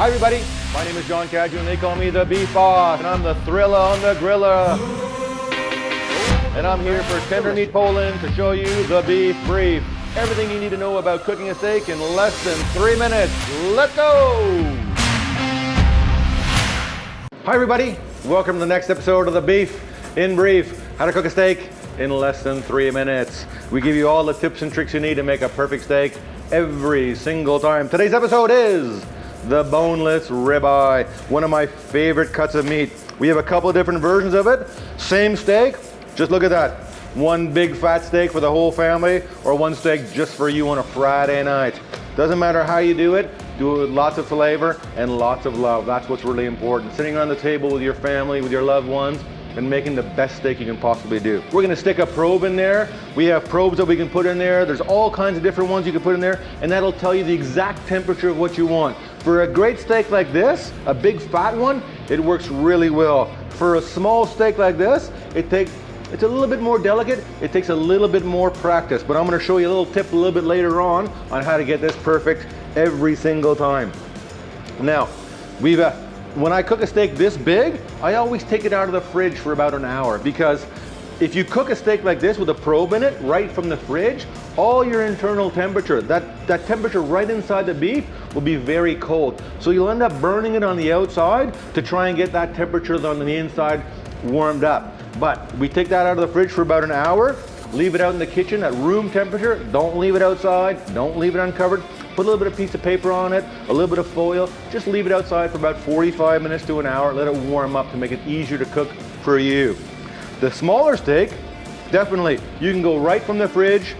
Hi everybody, my name is John Cadieux and they call me the Beef Boss, and I'm the thriller on the griller. And I'm here for Tender Meat Poland to show you the beef brief. Everything you need to know about cooking a steak in less than 3 minutes. Let's go! Hi everybody, welcome to the next episode of the Beef in Brief. How to cook a steak in less than 3 minutes. We give you all the tips and tricks you need to make a perfect steak every single time. Today's episode is the boneless ribeye, one of my favorite cuts of meat. We have a couple of different versions of it. Same steak, just look at that. One big fat steak for the whole family, or one steak just for you on a Friday night. Doesn't matter how you do it with lots of flavor and lots of love. That's what's really important. Sitting around the table with your family, with your loved ones, and making the best steak you can possibly do. We're gonna stick a probe in there. We have probes that we can put in there. There's all kinds of different ones you can put in there, and that'll tell you the exact temperature of what you want. For a great steak like this, a big fat one, it works really well. For a small steak like this, it's a little bit more delicate. It takes a little bit more practice, but I'm gonna show you a little tip a little bit later on how to get this perfect every single time. Now, when I cook a steak this big, I always take it out of the fridge for about an hour, because if you cook a steak like this with a probe in it right from the fridge, all your internal temperature, that temperature right inside the beef will be very cold. So you'll end up burning it on the outside to try and get that temperature on the inside warmed up. But we take that out of the fridge for about an hour, leave it out in the kitchen at room temperature. Don't leave it outside, don't leave it uncovered. Put a little bit of piece of paper on it, a little bit of foil. Just leave it outside for about 45 minutes to an hour. Let it warm up to make it easier to cook for you. The smaller steak, definitely, you can go right from the fridge,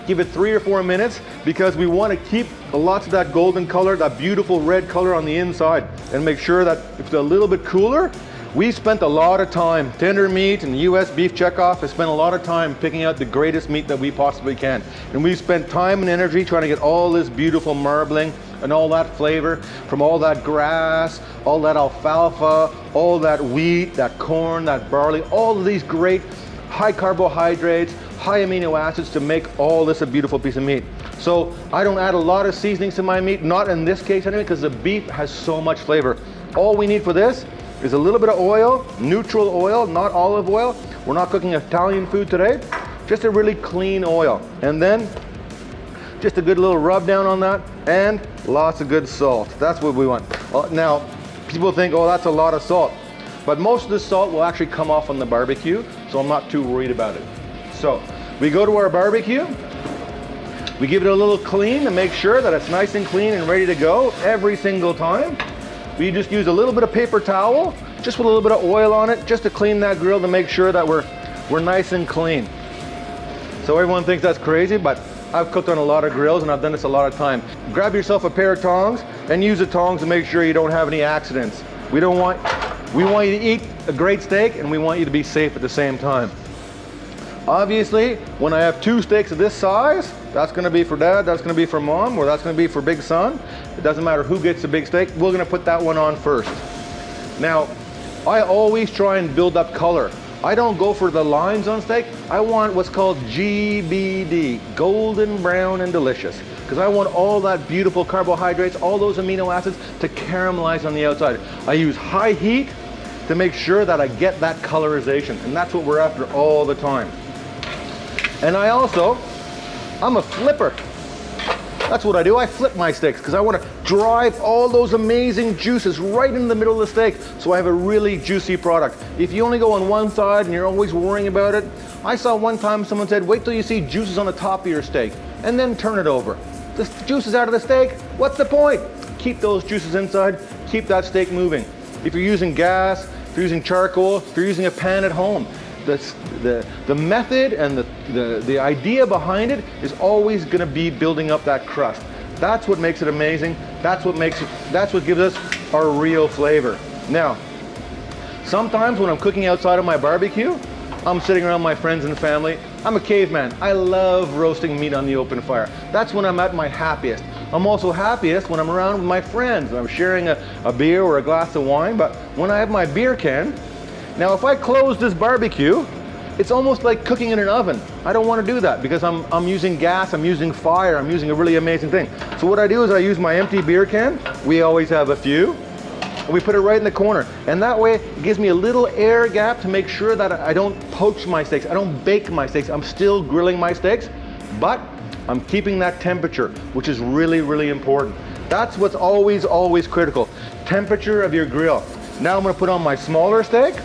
give it 3 or 4 minutes, because we want to keep lots of that golden color, that beautiful red color on the inside, and make sure that if it's a little bit cooler. We spent a lot of time, Tender Meat and US Beef Checkoff has spent a lot of time picking out the greatest meat that we possibly can. And we've spent time and energy trying to get all this beautiful marbling and all that flavor from all that grass, all that alfalfa, all that wheat, that corn, that barley, all of these great high carbohydrates, high amino acids to make all this a beautiful piece of meat. So I don't add a lot of seasonings to my meat, not in this case anyway, because the beef has so much flavor. All we need for this is a little bit of oil, neutral oil, not olive oil. We're not cooking Italian food today. Just a really clean oil. And then just a good little rub down on that, and lots of good salt. That's what we want. Now, people think, oh, that's a lot of salt. But most of the salt will actually come off on the barbecue, so I'm not too worried about it. So we go to our barbecue. We give it a little clean to make sure that it's nice and clean and ready to go every single time. We just use a little bit of paper towel, just with a little bit of oil on it, just to clean that grill to make sure that we're nice and clean. So everyone thinks that's crazy, but I've cooked on a lot of grills and I've done this a lot of time. Grab yourself a pair of tongs and use the tongs to make sure you don't have any accidents. We want you to eat a great steak, and we want you to be safe at the same time. Obviously, when I have 2 steaks of this size, that's gonna be for dad, that's gonna be for mom, or that's gonna be for big son. It doesn't matter who gets the big steak, we're gonna put that one on first. Now, I always try and build up color. I don't go for the lines on steak. I want what's called GBD, golden brown and delicious, because I want all that beautiful carbohydrates, all those amino acids to caramelize on the outside. I use high heat to make sure that I get that colorization, and that's what we're after all the time. And I'm a flipper. That's what I do. I flip my steaks because I want to drive all those amazing juices right in the middle of the steak, so I have a really juicy product. If you only go on one side and you're always worrying about it, I saw one time someone said, wait till you see juices on the top of your steak and then turn it over. The juice is out of the steak. What's the point? Keep those juices inside. Keep that steak moving. If you're using gas, if you're using charcoal, if you're using a pan at home, the method and the idea behind it is always going to be building up that crust. That's what makes it amazing. That's what gives us our real flavor. Now, sometimes when I'm cooking outside of my barbecue, I'm sitting around my friends and family. I'm a caveman. I love roasting meat on the open fire. That's when I'm at my happiest. I'm also happiest when I'm around with my friends. I'm sharing a beer or a glass of wine, but when I have my beer can, now if I close this barbecue, It's almost like cooking in an oven. I don't want to do that because I'm using gas, I'm using fire, I'm using a really amazing thing. So what I do is I use my empty beer can. We always have a few. And we put it right in the corner. And that way it gives me a little air gap to make sure that I don't poach my steaks. I don't bake my steaks. I'm still grilling my steaks, but I'm keeping that temperature, which is really, really important. That's what's always, always critical. Temperature of your grill. Now I'm gonna put on my smaller steak,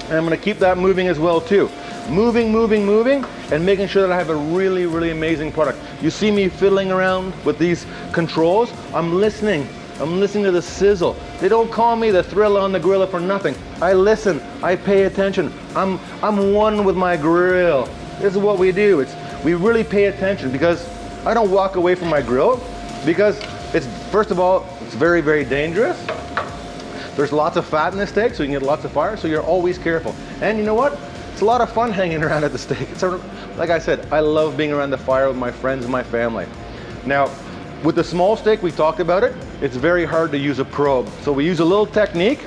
and I'm gonna keep that moving as well too. Moving, moving, moving, and making sure that I have a really, really amazing product. You see me fiddling around with these controls. I'm listening to the sizzle. They don't call me the Thrill on the Griller for nothing. I listen, I pay attention. I'm one with my grill. This is what we do. We really pay attention because I don't walk away from my grill because it's, first of all, it's very, very dangerous. There's lots of fat in the steak, so you can get lots of fire, so you're always careful. And you know what? It's a lot of fun hanging around at the steak. Like I said, I love being around the fire with my friends and my family. Now, with the small steak, we talked about it, it's very hard to use a probe. So we use a little technique.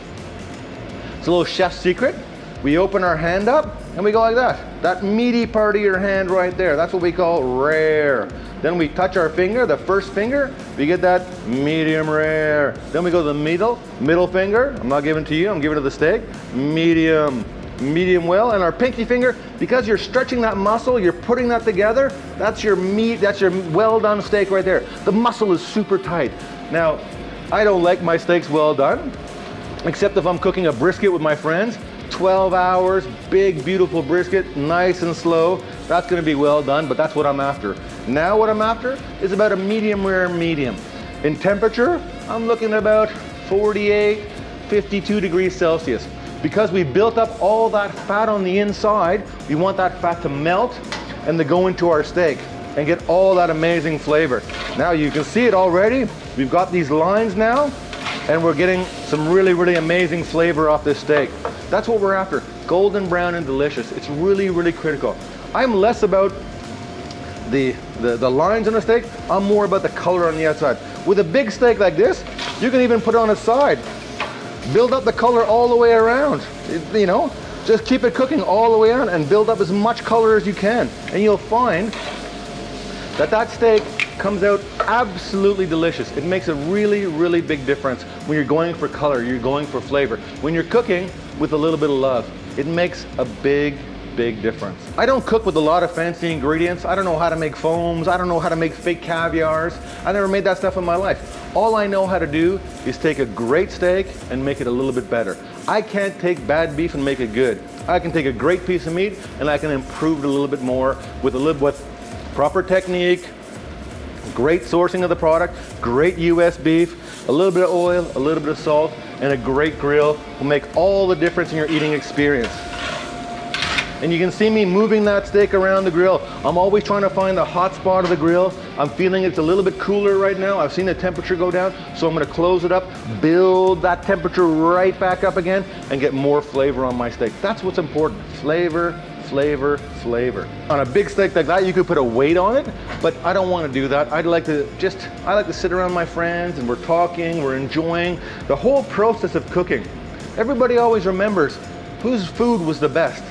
It's a little chef's secret. We open our hand up and we go like that. That meaty part of your hand right there, that's what we call rare. Then we touch our finger, the first finger, we get that medium rare. Then we go to the middle finger. I'm not giving it to you, I'm giving it to the steak. Medium well, and our pinky finger, because you're stretching that muscle, you're putting that together, that's your meat, that's your well done steak right there. The muscle is super tight. Now, I don't like my steaks well done, except if I'm cooking a brisket with my friends. 12 hours, big, beautiful brisket, nice and slow. That's gonna be well done, but that's what I'm after. Now what I'm after is about a medium rare medium. In temperature, I'm looking at about 48, 52 degrees Celsius. Because we built up all that fat on the inside, we want that fat to melt and to go into our steak and get all that amazing flavor. Now you can see it already. We've got these lines now, and we're getting some really, really amazing flavor off this steak. That's what we're after, golden brown and delicious. It's really, really critical. I'm less about the lines on the steak, I'm more about the color on the outside. With a big steak like this, you can even put it on its side. Build up the color all the way around, you know? Just keep it cooking all the way around and build up as much color as you can. And you'll find that that steak comes out absolutely delicious. It makes a really, really big difference when you're going for color, you're going for flavor. When you're cooking with a little bit of love, it makes a big, big difference. I don't cook with a lot of fancy ingredients. I don't know how to make foams. I don't know how to make fake caviars. I never made that stuff in my life. All I know how to do is take a great steak and make it a little bit better. I can't take bad beef and make it good. I can take a great piece of meat and I can improve it a little bit more with proper technique, great sourcing of the product, great US beef, a little bit of oil, a little bit of salt, and a great grill will make all the difference in your eating experience. And you can see me moving that steak around the grill. I'm always trying to find the hot spot of the grill. I'm feeling it's a little bit cooler right now. I've seen the temperature go down, so I'm gonna close it up, build that temperature right back up again, and get more flavor on my steak. That's what's important, flavor, flavor, flavor. On a big steak like that, you could put a weight on it, but I don't wanna do that. I like to sit around my friends and we're talking, we're enjoying the whole process of cooking. Everybody always remembers whose food was the best.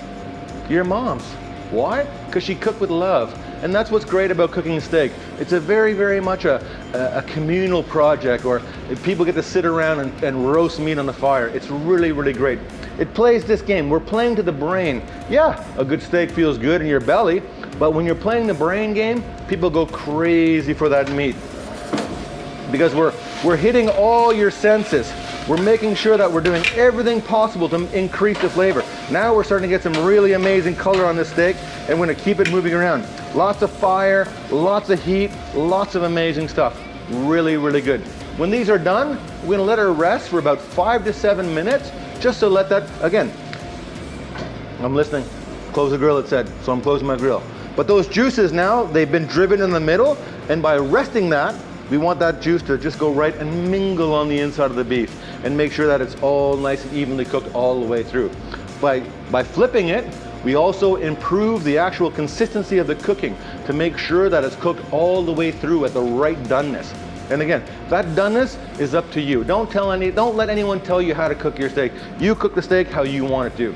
Your mom's. Why? Because she cooked with love. And that's what's great about cooking steak. It's a very, very much a communal project where people get to sit around and roast meat on the fire. It's really, really great. It plays this game. We're playing to the brain. Yeah, a good steak feels good in your belly, but when you're playing the brain game, people go crazy for that meat. Because we're hitting all your senses. We're making sure that we're doing everything possible to increase the flavor. Now we're starting to get some really amazing color on this steak, and we're gonna keep it moving around. Lots of fire, lots of heat, lots of amazing stuff. Really, really good. When these are done, we're gonna let her rest for about 5 to 7 minutes, just to let that, again, I'm listening. Close the grill, it said, so I'm closing my grill. But those juices now, they've been driven in the middle, and by resting that, we want that juice to just go right and mingle on the inside of the beef and make sure that it's all nice and evenly cooked all the way through. By flipping it, we also improve the actual consistency of the cooking to make sure that it's cooked all the way through at the right doneness. And again, that doneness is up to you. Don't let anyone tell you how to cook your steak. You cook the steak how you want it to.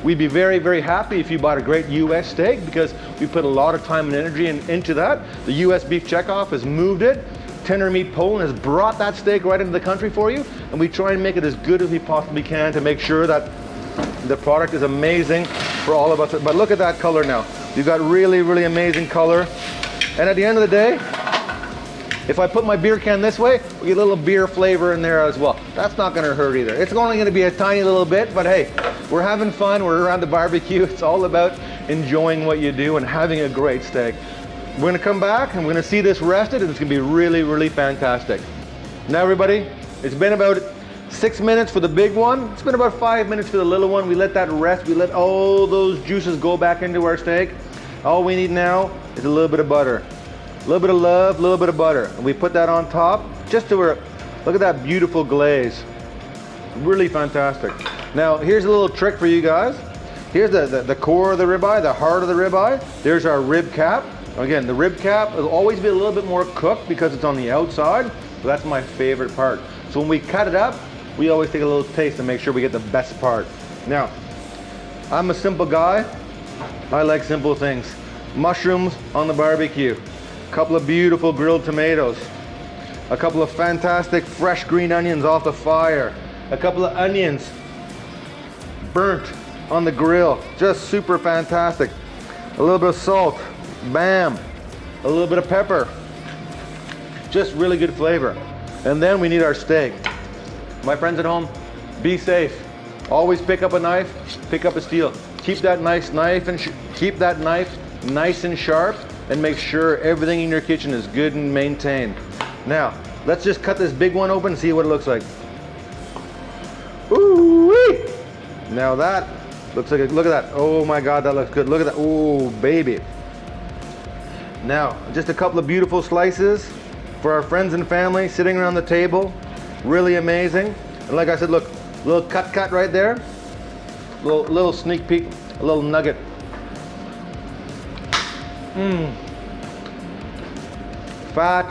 We'd be very, very happy if you bought a great US steak because we put a lot of time and energy into that. The US Beef Checkoff has moved it. Tender Meat Poland has brought that steak right into the country for you, and we try and make it as good as we possibly can to make sure that the product is amazing for all of us. But look at that color now. You've got really, really amazing color. And at the end of the day, if I put my beer can this way, we get a little beer flavor in there as well. That's not gonna hurt either. It's only gonna be a tiny little bit, but hey, we're having fun, we're around the barbecue. It's all about enjoying what you do and having a great steak. We're gonna come back and we're gonna see this rested, and it's gonna be really, really fantastic. Now everybody, it's been about 6 minutes for the big one. It's been about 5 minutes for the little one. We let that rest, we let all those juices go back into our steak. All we need now is a little bit of butter. A little bit of love, a little bit of butter. And we put that on top, just to where, look at that beautiful glaze. Really fantastic. Now, here's a little trick for you guys. Here's the core of the ribeye, the heart of the ribeye. There's our rib cap. Again, the rib cap will always be a little bit more cooked because it's on the outside. So that's my favorite part. So when we cut it up, we always take a little taste to make sure we get the best part. Now, I'm a simple guy. I like simple things. Mushrooms on the barbecue. A couple of beautiful grilled tomatoes. A couple of fantastic fresh green onions off the fire. A couple of onions burnt on the grill. Just super fantastic. A little bit of salt. Bam. A little bit of pepper. Just really good flavor. And then we need our steak. My friends at home, be safe. Always pick up a knife, pick up a steel. Keep that nice knife and keep that knife nice and sharp, and make sure everything in your kitchen is good and maintained. Now, let's just cut this big one open and see what it looks like. Ooh-wee! Now that looks like, look at that. Oh my God, that looks good. Look at that. Oh, baby. Now, just a couple of beautiful slices for our friends and family sitting around the table. Really amazing. And like I said, look, little cut right there. Little sneak peek, a little nugget. Fat,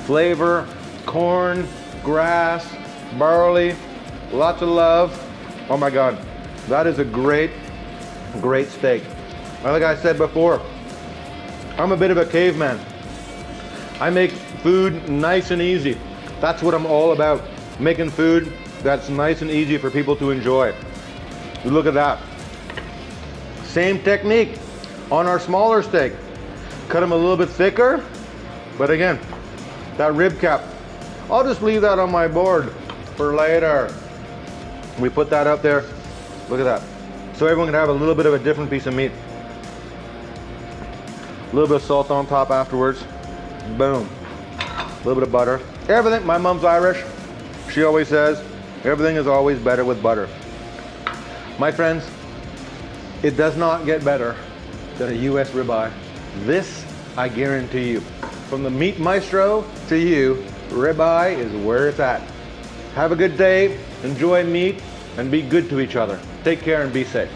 flavor, corn, grass, barley, lots of love. Oh my God, that is a great, great steak. Like I said before, I'm a bit of a caveman. I make food nice and easy. That's what I'm all about. Making food that's nice and easy for people to enjoy. Look at that. Same technique on our smaller steak. Cut them a little bit thicker, but again, that rib cap, I'll just leave that on my board for later. We put that up there. Look at that. So everyone can have a little bit of a different piece of meat. A little bit of salt on top afterwards. Boom. A little bit of butter. Everything, my mom's Irish. She always says, everything is always better with butter. My friends, it does not get better than a US ribeye. This, I guarantee you. From the meat maestro to you, ribeye is where it's at. Have a good day, enjoy meat, and be good to each other. Take care and be safe.